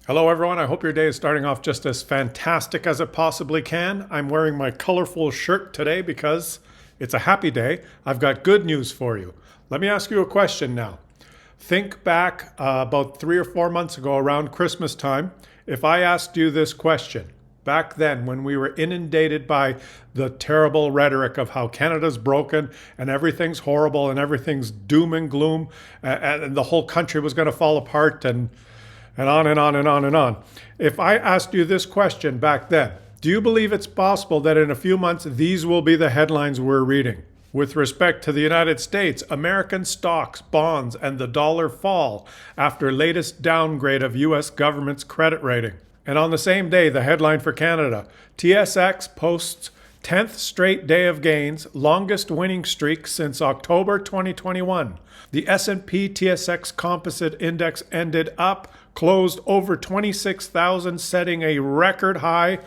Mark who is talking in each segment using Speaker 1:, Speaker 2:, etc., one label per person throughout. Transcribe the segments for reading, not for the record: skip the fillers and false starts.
Speaker 1: Hello everyone, I hope your day is starting off just as fantastic as it possibly can. I'm wearing my colorful shirt today because it's a happy day. I've got good news for you. Let me ask you a question now. Think back about 3 or 4 months ago around Christmas time. If I asked you this question, back then when we were inundated by the terrible rhetoric of how Canada's broken and everything's horrible and everything's doom and gloom and the whole country was going to fall apart and on and on and on and on. If I asked you this question back then, do you believe it's possible that in a few months these will be the headlines we're reading? With respect to the United States, American stocks, bonds, and the dollar fall after latest downgrade of U.S. government's credit rating. And on the same day, the headline for Canada, TSX posts 10th straight day of gains, longest winning streak since October 2021. The S&P TSX Composite Index ended up, closed over 26,000, setting a record high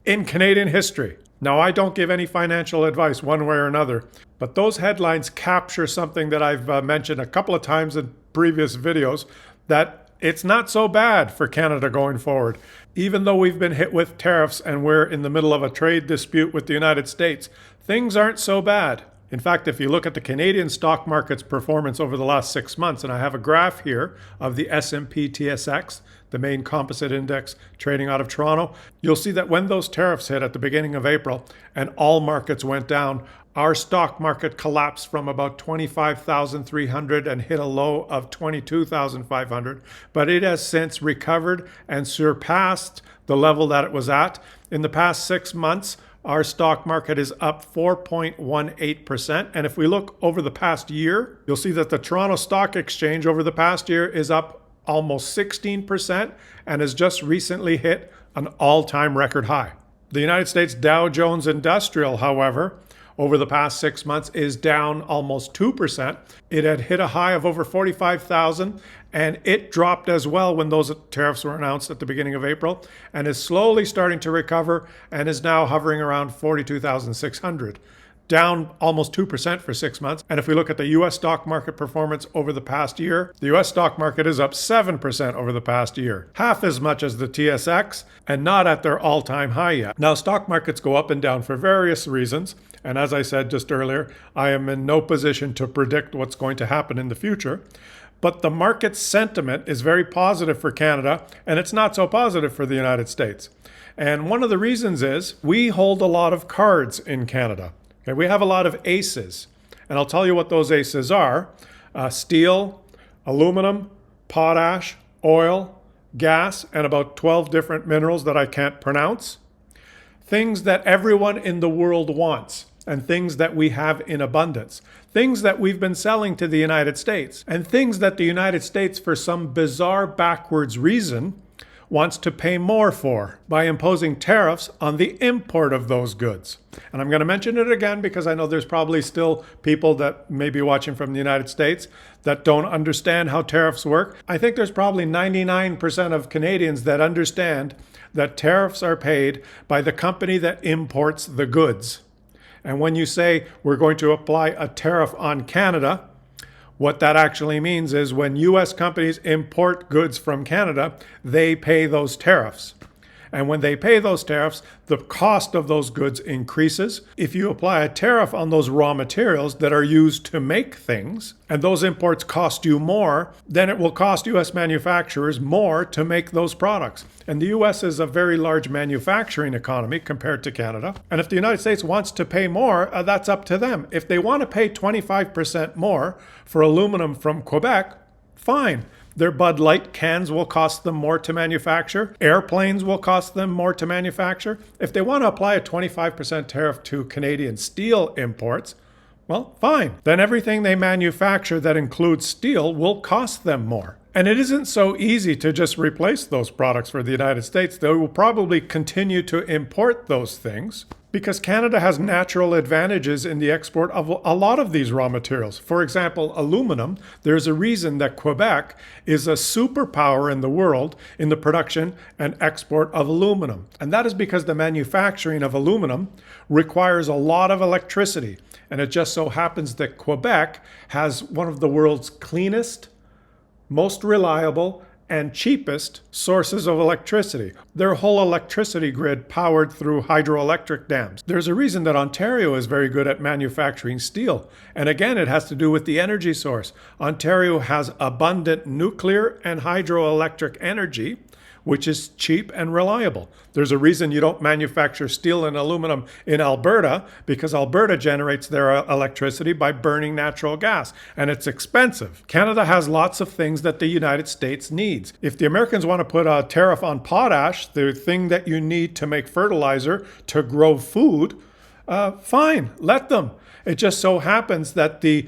Speaker 1: in Canadian history. Now, I don't give any financial advice one way or another, but those headlines capture something that I've mentioned a couple of times in previous videos, that it's not so bad for Canada going forward. Even though we've been hit with tariffs and we're in the middle of a trade dispute with the United States, things aren't so bad. In fact, if you look at the Canadian stock market's performance over the last 6 months, and I have a graph here of the S&P TSX, the main composite index trading out of Toronto, you'll see that when those tariffs hit at the beginning of April and all markets went down, our stock market collapsed from about 25,300 and hit a low of 22,500, but it has since recovered and surpassed the level that it was at. In the past 6 months, our stock market is up 4.18%. And if we look over the past year, you'll see that the Toronto Stock Exchange over the past year is up almost 16% and has just recently hit an all-time record high. The United States Dow Jones Industrial, however, over the past 6 months is down almost 2%. It had hit a high of over 45,000 and it dropped as well when those tariffs were announced at the beginning of April and is slowly starting to recover and is now hovering around 42,600. Down almost 2% for 6 months. And if we look at the U.S. stock market performance over the past year, the U.S. stock market is up 7% over the past year, half as much as the TSX and not at their all-time high yet. Now, stock markets go up and down for various reasons. And as I said just earlier, I am in no position to predict what's going to happen in the future. But the market sentiment is very positive for Canada, and it's not so positive for the United States. And one of the reasons is we hold a lot of cards in Canada. Okay, we have a lot of aces, and I'll tell you what those aces are. Steel, aluminum, potash, oil, gas, and about 12 different minerals that I can't pronounce. Things that everyone in the world wants, and things that we have in abundance. Things that we've been selling to the United States, and things that the United States, for some bizarre backwards reason, wants to pay more for by imposing tariffs on the import of those goods. And I'm going to mention it again because I know there's probably still people that may be watching from the United States that don't understand how tariffs work. I think there's probably 99% of Canadians that understand that tariffs are paid by the company that imports the goods. And when you say we're going to apply a tariff on Canada, what that actually means is when U.S. companies import goods from Canada, they pay those tariffs. And when they pay those tariffs, the cost of those goods increases. If you apply a tariff on those raw materials that are used to make things, and those imports cost you more, then it will cost U.S. manufacturers more to make those products. And the U.S. is a very large manufacturing economy compared to Canada. And if the United States wants to pay more, that's up to them. If they want to pay 25% more for aluminum from Quebec, fine. Their Bud Light cans will cost them more to manufacture. Airplanes will cost them more to manufacture. If they want to apply a 25% tariff to Canadian steel imports, well, fine. Then everything they manufacture that includes steel will cost them more. And it isn't so easy to just replace those products for the United States. They will probably continue to import those things because Canada has natural advantages in the export of a lot of these raw materials. For example, aluminum. There's a reason that Quebec is a superpower in the world in the production and export of aluminum. And that is because the manufacturing of aluminum requires a lot of electricity. And it just so happens that Quebec has one of the world's cleanest, most reliable, and cheapest sources of electricity. Their whole electricity grid powered through hydroelectric dams. There's a reason that Ontario is very good at manufacturing steel. And again, it has to do with the energy source. Ontario has abundant nuclear and hydroelectric energy, which is cheap and reliable. There's a reason you don't manufacture steel and aluminum in Alberta, because Alberta generates their electricity by burning natural gas, and it's expensive. Canada has lots of things that the United States needs. If the Americans want to put a tariff on potash, the thing that you need to make fertilizer to grow food, fine, let them. It just so happens that the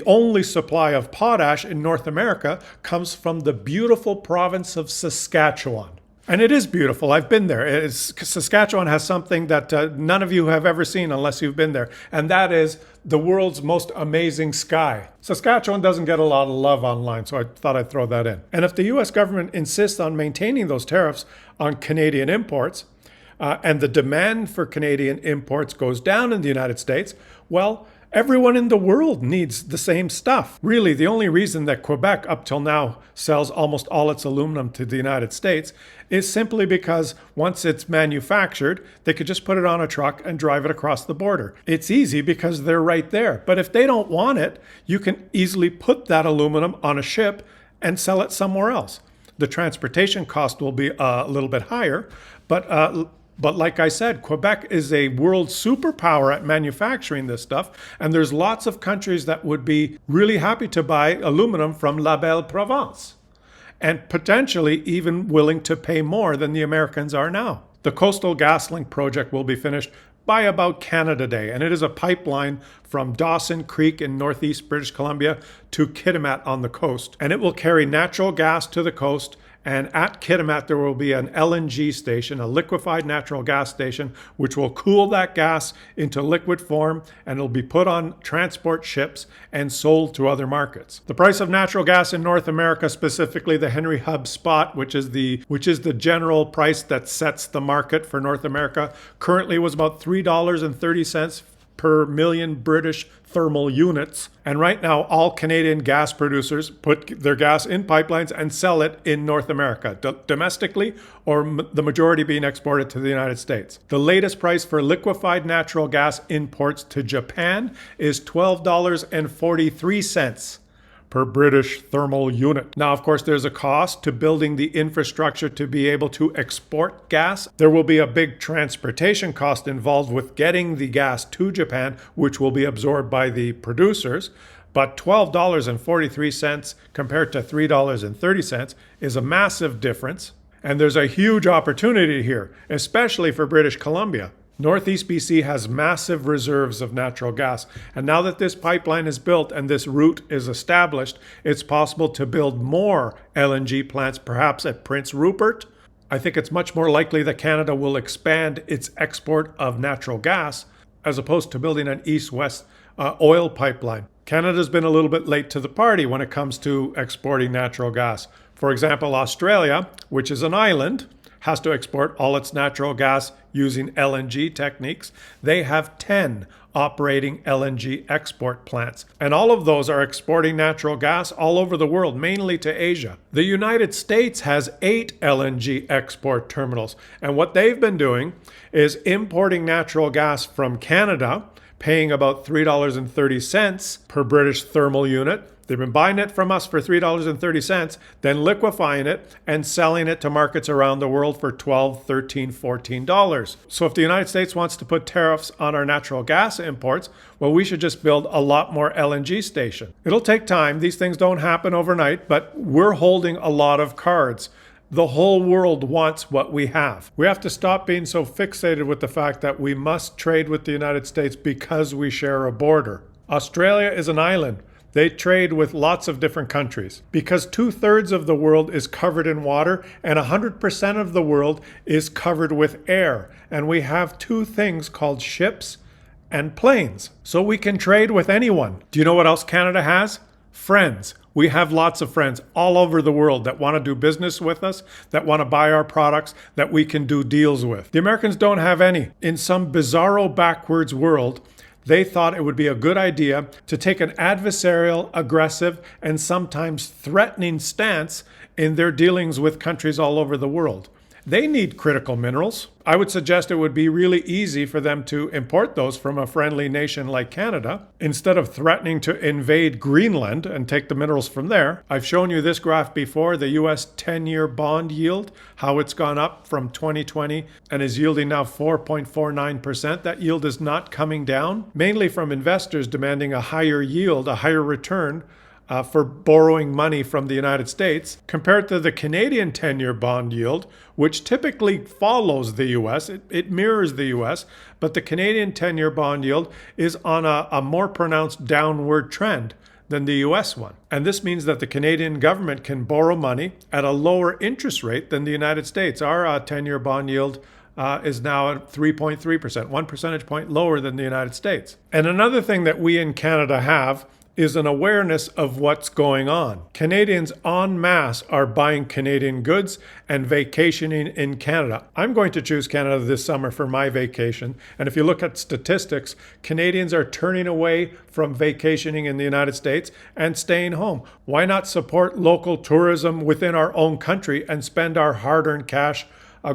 Speaker 1: only supply of potash in North America comes from the beautiful province of Saskatchewan. And it is beautiful. I've been there. Saskatchewan has something that none of you have ever seen unless you've been there. And that is the world's most amazing sky. Saskatchewan doesn't get a lot of love online, so I thought I'd throw that in. And if the US government insists on maintaining those tariffs on Canadian imports, and the demand for Canadian imports goes down in the United States, well, everyone in the world needs the same stuff. Really, the only reason that Quebec up till now sells almost all its aluminum to the United States is simply because once it's manufactured, they could just put it on a truck and drive it across the border. It's easy because they're right there. But if they don't want it, you can easily put that aluminum on a ship and sell it somewhere else. The transportation cost will be a little bit higher, but like I said, Quebec is a world superpower at manufacturing this stuff, and there's lots of countries that would be really happy to buy aluminum from La Belle Province, and potentially even willing to pay more than the Americans are now. The Coastal GasLink project will be finished by about Canada Day, and it is a pipeline from Dawson Creek in northeast British Columbia to Kitimat on the coast, and it will carry natural gas to the coast. And at Kitimat, there will be an LNG station, a liquefied natural gas station, which will cool that gas into liquid form, and it'll be put on transport ships and sold to other markets. The price of natural gas in North America, specifically the Henry Hub spot, which is the general price that sets the market for North America, currently was about $3.30 per million British thermal units. And right now, all Canadian gas producers put their gas in pipelines and sell it in North America, domestically, or the majority being exported to the United States. The latest price for liquefied natural gas imports to Japan is $12.43 per British thermal unit. Now, of course, there's a cost to building the infrastructure to be able to export gas. There will be a big transportation cost involved with getting the gas to Japan, which will be absorbed by the producers. But $12.43 compared to $3.30 is a massive difference. And there's a huge opportunity here, especially for British Columbia. Northeast BC has massive reserves of natural gas, and now that this pipeline is built and this route is established, it's possible to build more LNG plants, perhaps at Prince Rupert. I think it's much more likely that Canada will expand its export of natural gas as opposed to building an east-west oil pipeline. Canada's been a little bit late to the party when it comes to exporting natural gas. For example, Australia, which is an island, has to export all its natural gas using LNG techniques. They have 10 operating LNG export plants, and all of those are exporting natural gas all over the world, mainly to Asia. The United States has 8 LNG export terminals, and what they've been doing is importing natural gas from Canada, paying about $3.30 per British thermal unit. They've been buying it from us for $3.30, then liquefying it and selling it to markets around the world for $12, $13, $14. So if the United States wants to put tariffs on our natural gas imports, well, we should just build a lot more LNG stations. It'll take time. These things don't happen overnight, but we're holding a lot of cards. The whole world wants what we have. We have to stop being so fixated with the fact that we must trade with the United States because we share a border. Australia is an island. They trade with lots of different countries because 2/3 of the world is covered in water and 100% of the world is covered with air. And we have two things called ships and planes. So we can trade with anyone. Do you know what else Canada has? Friends. We have lots of friends all over the world that want to do business with us, that want to buy our products, that we can do deals with. The Americans don't have any. In some bizarro backwards world, they thought it would be a good idea to take an adversarial, aggressive, and sometimes threatening stance in their dealings with countries all over the world. They need critical minerals. I would suggest it would be really easy for them to import those from a friendly nation like Canada instead of threatening to invade Greenland and take the minerals from there. I've shown you this graph before, the US 10-year bond yield, how it's gone up from 2020 and is yielding now 4.49%. That yield is not coming down, mainly from investors demanding a higher yield, a higher return for borrowing money from the United States compared to the Canadian 10-year bond yield, which typically follows the US. It mirrors the US, but the Canadian 10-year bond yield is on a more pronounced downward trend than the US one. And this means that the Canadian government can borrow money at a lower interest rate than the United States. Our 10-year bond yield is now at 3.3%, 1 percentage point lower than the United States. And another thing that we in Canada have is an awareness of what's going on. Canadians en masse are buying Canadian goods and vacationing in Canada. I'm going to choose Canada this summer for my vacation. And if you look at statistics, Canadians are turning away from vacationing in the United States and staying home. Why not support local tourism within our own country and spend our hard-earned cash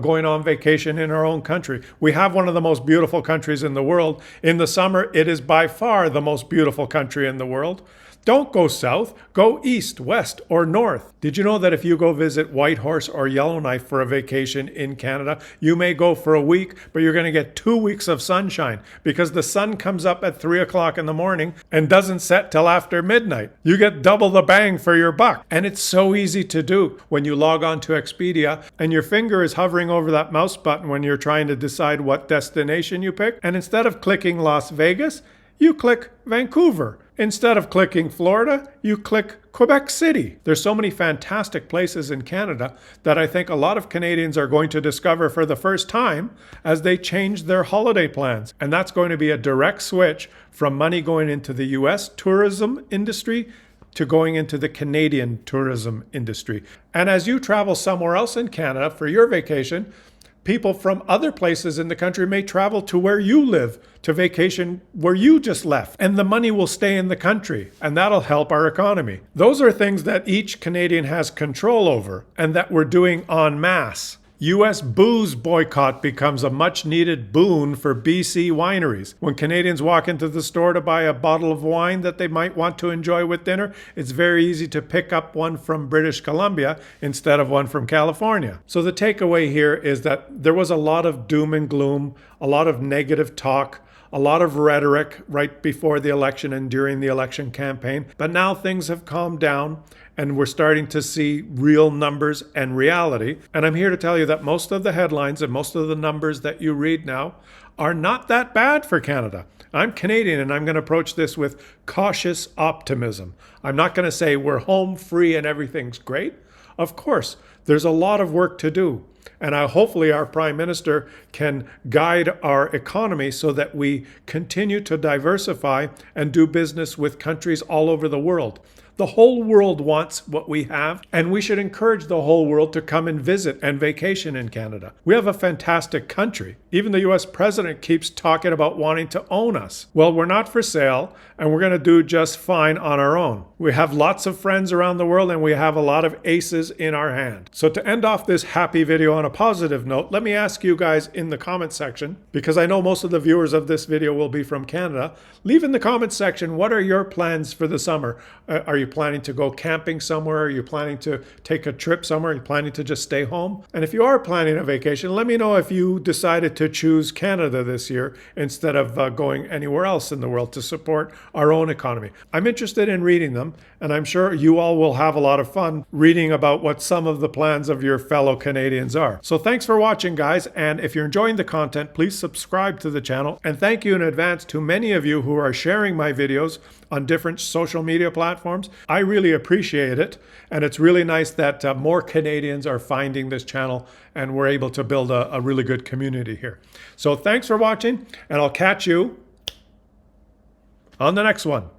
Speaker 1: going on vacation in our own country? We have one of the most beautiful countries in the world. In the summer, it is by far the most beautiful country in the world. Don't go south, go east, west, or north. Did you know that if you go visit Whitehorse or Yellowknife for a vacation in Canada, you may go for a week, but you're going to get 2 weeks of sunshine because the sun comes up at 3 o'clock in the morning and doesn't set till after midnight. You get double the bang for your buck. And it's so easy to do when you log on to Expedia and your finger is hovering over that mouse button when you're trying to decide what destination you pick. And instead of clicking Las Vegas, you click Vancouver. Instead of clicking Florida, you click Quebec City. There's so many fantastic places in Canada that I think a lot of Canadians are going to discover for the first time as they change their holiday plans. And that's going to be a direct switch from money going into the US tourism industry to going into the Canadian tourism industry. And as you travel somewhere else in Canada for your vacation, people from other places in the country may travel to where you live to vacation where you just left, and the money will stay in the country, and that'll help our economy. Those are things that each Canadian has control over and that we're doing en masse. U.S. booze boycott becomes a much-needed boon for BC wineries. When Canadians walk into the store to buy a bottle of wine that they might want to enjoy with dinner, it's very easy to pick up one from British Columbia instead of one from California. So the takeaway here is that there was a lot of doom and gloom, a lot of negative talk, a lot of rhetoric right before the election and during the election campaign. But now things have calmed down and we're starting to see real numbers and reality. And I'm here to tell you that most of the headlines and most of the numbers that you read now are not that bad for Canada. I'm Canadian and I'm going to approach this with cautious optimism. I'm not going to say we're home free and everything's great. Of course, there's a lot of work to do. And hopefully our Prime Minister can guide our economy so that we continue to diversify and do business with countries all over the world. The whole world wants what we have, and we should encourage the whole world to come and visit and vacation in Canada. We have a fantastic country. Even the US president keeps talking about wanting to own us. Well, we're not for sale, and we're going to do just fine on our own. We have lots of friends around the world, and we have a lot of aces in our hand. So to end off this happy video on a positive note, let me ask you guys in the comment section, because I know most of the viewers of this video will be from Canada, leave in the comment section, what are your plans for the summer? Are you planning to go camping somewhere? Are you planning to take a trip somewhere? Are you planning to just stay home? And if you are planning a vacation, let me know if you decided to choose Canada this year instead of going anywhere else in the world to support our own economy. I'm interested in reading them, and I'm sure you all will have a lot of fun reading about what some of the plans of your fellow Canadians are. So thanks for watching, guys, and if you're enjoying the content, please subscribe to the channel. And thank you in advance to many of you who are sharing my videos on different social media platforms. I really appreciate it, and it's really nice that more Canadians are finding this channel and we're able to build a really good community here. So thanks for watching, and I'll catch you on the next one.